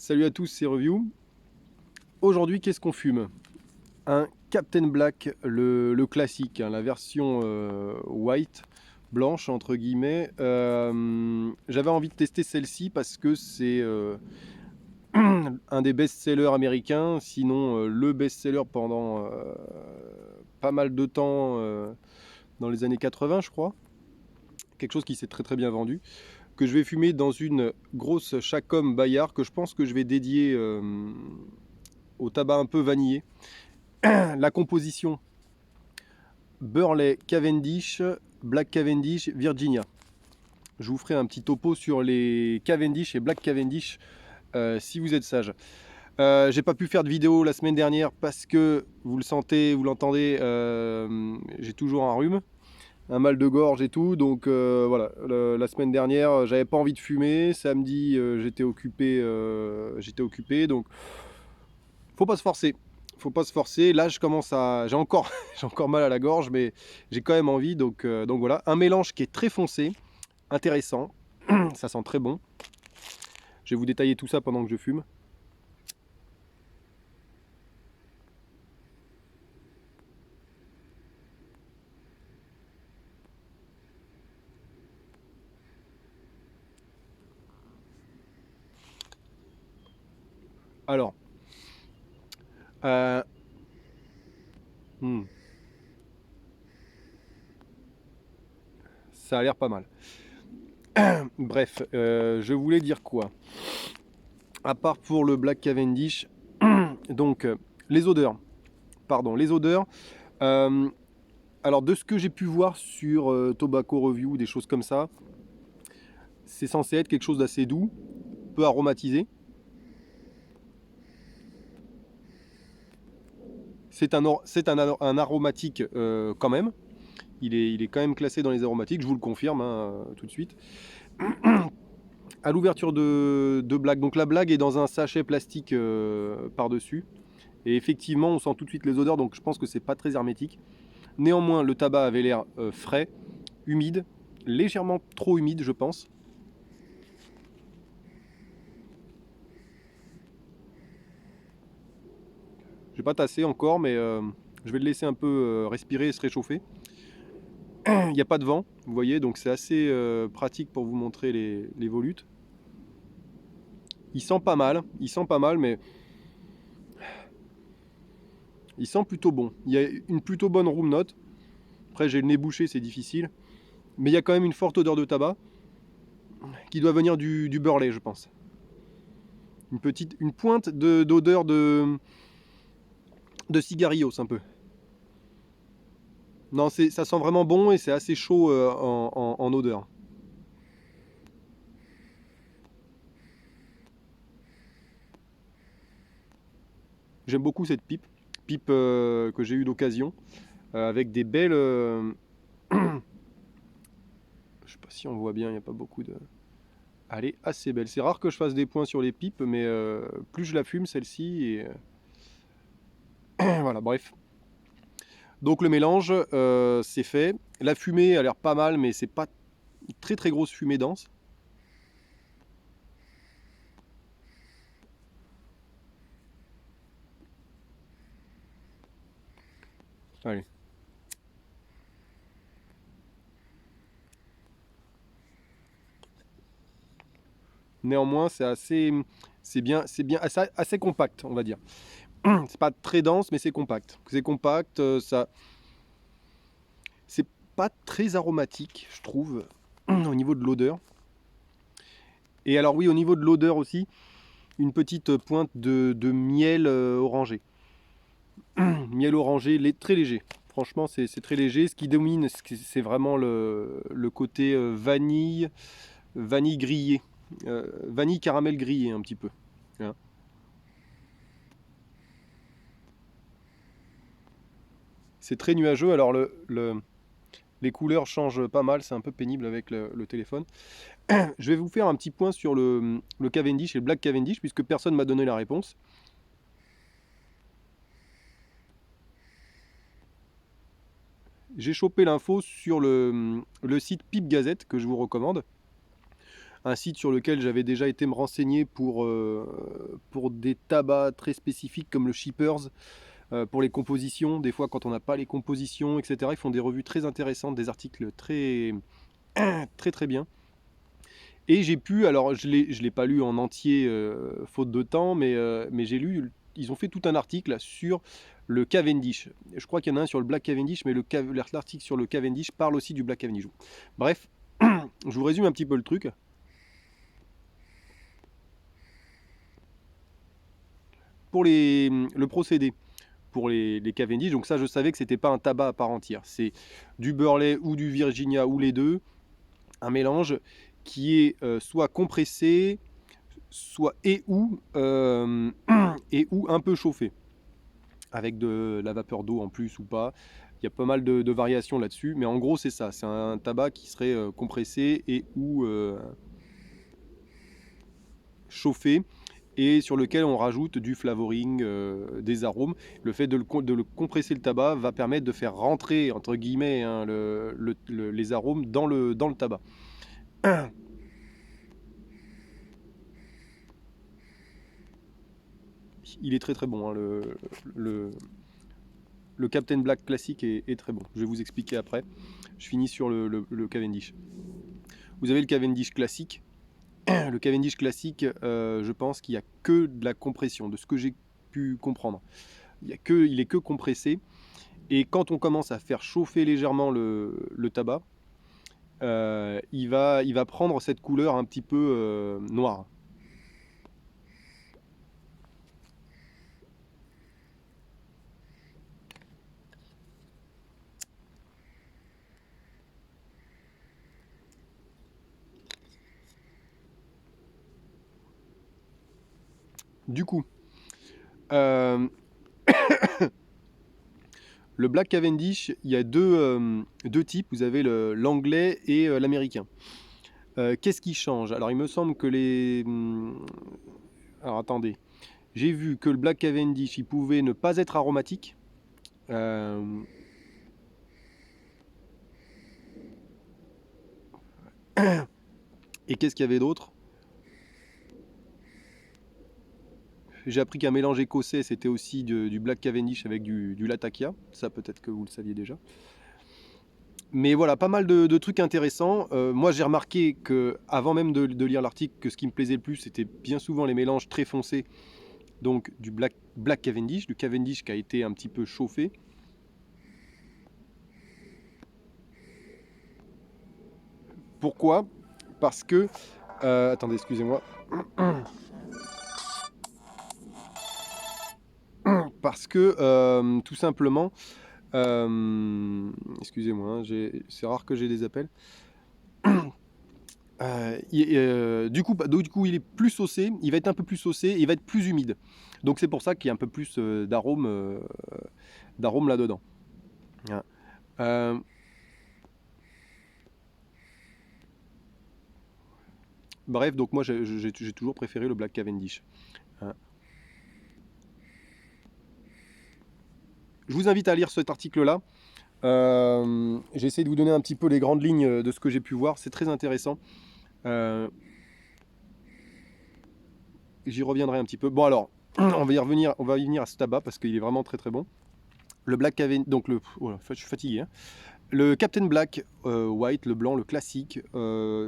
Salut à tous, c'est Review. Aujourd'hui, qu'est-ce qu'on fume? Un Captain Black, le classique, hein, la version white, blanche entre guillemets. J'avais envie de tester celle-ci parce que c'est un des best-sellers américains, sinon le best-seller pendant pas mal de temps dans les années 80, je crois. Quelque chose qui s'est très très bien vendu. Que je vais fumer dans une grosse Chacom Bayard que je pense que je vais dédier au tabac un peu vanillé. La composition: Burley Cavendish, Black Cavendish, Virginia. Je vous ferai un petit topo sur les Cavendish et Black Cavendish si vous êtes sage. J'ai pas pu faire de vidéo la semaine dernière parce que vous le sentez, vous l'entendez, j'ai toujours un rhume, un mal de gorge et tout. Donc voilà, la semaine dernière, j'avais pas envie de fumer. Samedi, j'étais occupé, donc faut pas se forcer. Faut pas se forcer. Là, je commence à, j'ai encore, j'ai encore mal à la gorge, mais j'ai quand même envie. Donc voilà, un mélange qui est très foncé, intéressant. Ça sent très bon. Je vais vous détailler tout ça pendant que je fume. Alors, euh, hmm, ça a l'air pas mal. Bref, je voulais dire quoi? À part pour le Black Cavendish, donc les odeurs. Pardon, les odeurs. Euh, alors, de ce que j'ai pu voir sur Tobacco Review, des choses comme ça, c'est censé être quelque chose d'assez doux, peu aromatisé. C'est un aromatique quand même. Il est quand même classé dans les aromatiques, je vous le confirme hein, tout de suite. À l'ouverture de blague, donc la blague est dans un sachet plastique par-dessus. Et effectivement, on sent tout de suite les odeurs, donc je pense que c'est pas très hermétique. Néanmoins, le tabac avait l'air frais, humide, légèrement trop humide, je pense. J'ai pas tassé encore, mais je vais le laisser un peu respirer et se réchauffer. Il n'y a pas de vent, vous voyez, donc c'est assez pratique pour vous montrer les volutes. Il sent pas mal, mais il sent plutôt bon. Il y a une plutôt bonne room note. Après, j'ai le nez bouché, c'est difficile. Mais il y a quand même une forte odeur de tabac qui doit venir du Burley, je pense. Une pointe d'odeur de cigarillos, un peu. Non, ça sent vraiment bon et c'est assez chaud en odeur. J'aime beaucoup cette pipe que j'ai eu d'occasion, avec des belles. Je sais pas si on voit bien, il n'y a pas beaucoup de. Elle est assez belle. C'est rare que je fasse des points sur les pipes, mais plus je la fume celle-ci et voilà. Bref. Donc le mélange, c'est fait. La fumée a l'air pas mal, mais c'est pas une très très grosse fumée dense. Allez. Néanmoins, c'est bien, assez compact, on va dire. C'est pas très dense, mais c'est compact. C'est compact, c'est pas très aromatique, je trouve, au niveau de l'odeur. Et alors oui, au niveau de l'odeur aussi, une petite pointe de miel orangé. Miel orangé, très léger. Franchement, c'est très léger. Ce qui domine, c'est vraiment le côté vanille grillée. Vanille caramel grillé un petit peu. Hein. C'est très nuageux. Alors les couleurs changent pas mal, c'est un peu pénible avec le téléphone. Je vais vous faire un petit point sur le Cavendish et le Black Cavendish, puisque personne m'a donné la réponse. J'ai chopé l'info sur le site Pipe Gazette, que je vous recommande. un site sur lequel j'avais déjà été me renseigner pour des tabacs très spécifiques comme le Shippers, pour les compositions. Des fois, quand on n'a pas les compositions, etc., ils font des revues très intéressantes, des articles très très très bien. Et j'ai pu, alors je l'ai pas lu en entier, faute de temps, mais j'ai lu, ils ont fait tout un article sur le Cavendish. Je crois qu'il y en a un sur le Black Cavendish, mais l'article sur le Cavendish parle aussi du Black Cavendish. Bref, je vous résume un petit peu le truc. Pour le procédé, pour les Cavendish, donc ça je savais que c'était pas un tabac à part entière. C'est du Burley ou du Virginia ou les deux, un mélange qui est soit compressé, soit et ou un peu chauffé, avec de la vapeur d'eau en plus ou pas. Il y a pas mal de variations là-dessus, mais en gros c'est ça, c'est un tabac qui serait compressé et ou chauffé, et sur lequel on rajoute du flavoring, des arômes. Le fait de le compresser le tabac va permettre de faire rentrer, entre guillemets, hein, les arômes dans le tabac. Il est très très bon, hein, le, le Captain Black classique est très bon. Je vais vous expliquer après. Je finis sur le Cavendish. Vous avez le Cavendish classique. Le Cavendish classique, je pense qu'il n'y a que de la compression, de ce que j'ai pu comprendre. Il est que compressé. Et quand on commence à faire chauffer légèrement le tabac, il va prendre cette couleur un petit peu noire. Du coup, euh, le Black Cavendish, il y a deux types. Vous avez l'anglais et l'américain. Qu'est-ce qui change? Alors, il me semble que alors, attendez. J'ai vu que le Black Cavendish, il pouvait ne pas être aromatique. Euh, Et qu'est-ce qu'il y avait d'autre? J'ai appris qu'un mélange écossais, c'était aussi du Black Cavendish avec du Latakia. Ça, peut-être que vous le saviez déjà. Mais voilà, pas mal de trucs intéressants. Moi, j'ai remarqué que, avant même de lire l'article, que ce qui me plaisait le plus, c'était bien souvent les mélanges très foncés. Donc du Black Cavendish, du Cavendish qui a été un petit peu chauffé. Pourquoi? Parce que... attendez, excusez-moi. Parce que, tout simplement... excusez-moi, hein, c'est rare que j'ai des appels. Du coup, il est plus saucé, il va être un peu plus saucé, il va être plus humide. Donc c'est pour ça qu'il y a un peu plus d'arôme là-dedans. Hein. Euh, Bref, donc moi j'ai toujours préféré le Black Cavendish. Hein. Je vous invite à lire cet article-là. J'ai essayé de vous donner un petit peu les grandes lignes de ce que j'ai pu voir, c'est très intéressant. Euh, J'y reviendrai un petit peu. Bon alors, on va y venir à ce tabac parce qu'il est vraiment très très bon. Le Black Cavendish, donc oh là, je suis fatigué. Hein. Le Captain Black White, le blanc, le classique.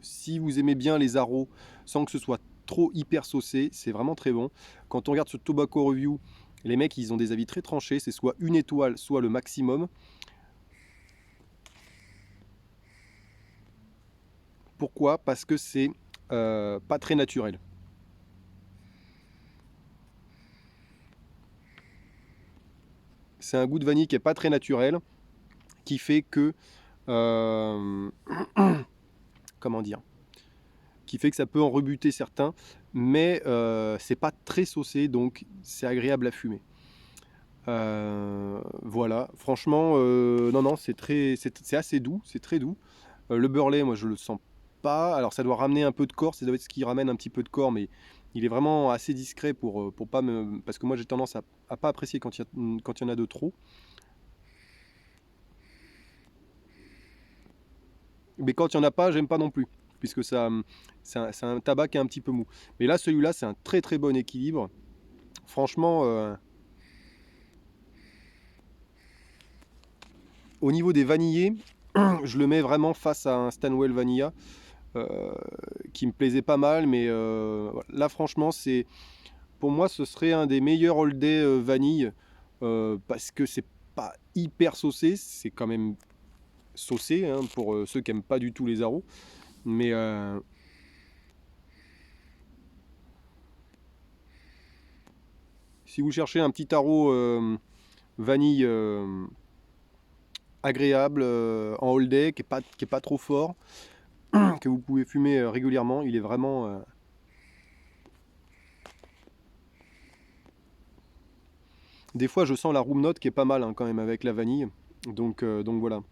Si vous aimez bien les arômes sans que ce soit trop hyper saucé, c'est vraiment très bon. Quand on regarde sur Tobacco Review, les mecs ils ont des avis très tranchés. C'est soit une étoile, soit le maximum. Pourquoi? Parce que c'est pas très naturel. C'est un goût de vanille qui est pas très naturel, qui fait que euh, comment dire, qui fait que ça peut en rebuter certains, mais c'est pas très saucé, donc c'est agréable à fumer. Voilà, franchement, non, non, c'est assez doux, c'est très doux. Le Burley, moi, je le sens pas. Alors, ça doit ramener un peu de corps, ça doit être ce qui ramène un petit peu de corps, mais il est vraiment assez discret pour pas me. Parce que moi, j'ai tendance à pas apprécier quand il y en a de trop. Mais quand il y en a pas, j'aime pas non plus. puisque c'est un tabac qui est un petit peu mou. Mais là, celui-là, c'est un très très bon équilibre. Franchement, au niveau des vanillés, je le mets vraiment face à un Stanwell Vanilla qui me plaisait pas mal, mais là, franchement, pour moi, ce serait un des meilleurs All Day vanille parce que c'est pas hyper saucé, c'est quand même saucé hein, pour ceux qui n'aiment pas du tout les arômes. Mais si vous cherchez un petit tarot vanille agréable en all day, qui est pas trop fort, que vous pouvez fumer régulièrement, il est vraiment... Des fois, je sens la room note qui est pas mal hein, quand même avec la vanille. Donc voilà.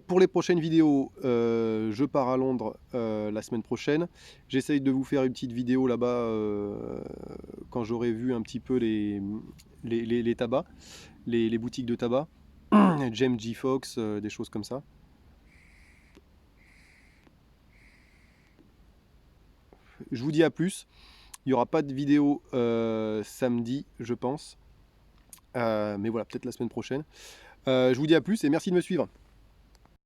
Pour les prochaines vidéos, je pars à Londres la semaine prochaine. J'essaye de vous faire une petite vidéo là-bas quand j'aurai vu un petit peu les tabacs, les boutiques de tabac, James G. Fox, des choses comme ça. Je vous dis à plus. Il n'y aura pas de vidéo samedi, je pense. Mais voilà, peut-être la semaine prochaine. Je vous dis à plus et merci de me suivre.